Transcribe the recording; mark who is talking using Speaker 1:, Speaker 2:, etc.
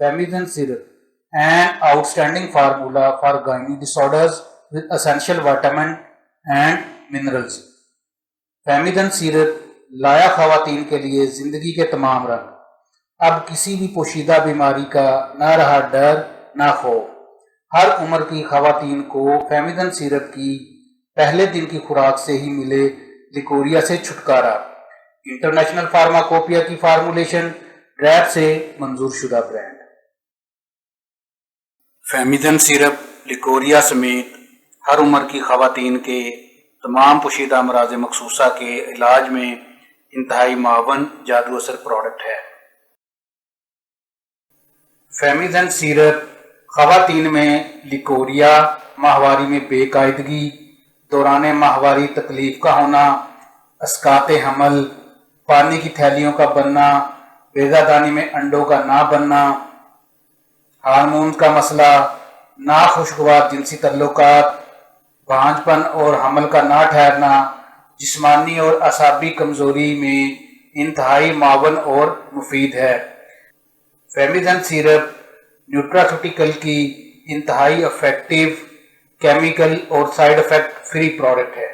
Speaker 1: Famizan syrup, an outstanding formula for gynae disorders with essential vitamin and minerals. فیمیدن syrup لایا خواتین کے لیے زندگی کے تمام رنگ. اب کسی بھی پوشیدہ بیماری کا نہ رہا ڈر نہ خوف. ہر عمر کی خواتین کو فیمیدن سیرپ کی پہلے دن کی خوراک سے ہی ملے لیکوریا سے چھٹکارا. انٹرنیشنل فارماکوپیا کی فارمولیشن، ڈریپ سے منظور شدہ برانڈ. فیمیدن سیرپ لیکوریا سمیت ہر عمر کی خواتین کے تمام پوشیدہ امراض مخصوصہ کے علاج میں انتہائی معاون جادو اثر پروڈکٹ ہے. فیمیدن سیرپ خواتین میں لیکوریا، ماہواری میں بے قاعدگی، دوران ماہواری تکلیف کا ہونا، اسقاط حمل، پانی کی تھیلیوں کا بننا، بیضہ دانی میں انڈوں کا نہ بننا، ہارمونز کا مسئلہ، ناخوشگوار جنسی تعلقات، بھانج پن اور حمل کا نہ ٹھہرنا، جسمانی اور اعصابی کمزوری میں انتہائی معاون اور مفید ہے. فیمیدن سیرپ نیوٹراسیوٹیکل کی انتہائی افیکٹو، کیمیکل اور سائیڈ افیکٹ فری پروڈکٹ ہے.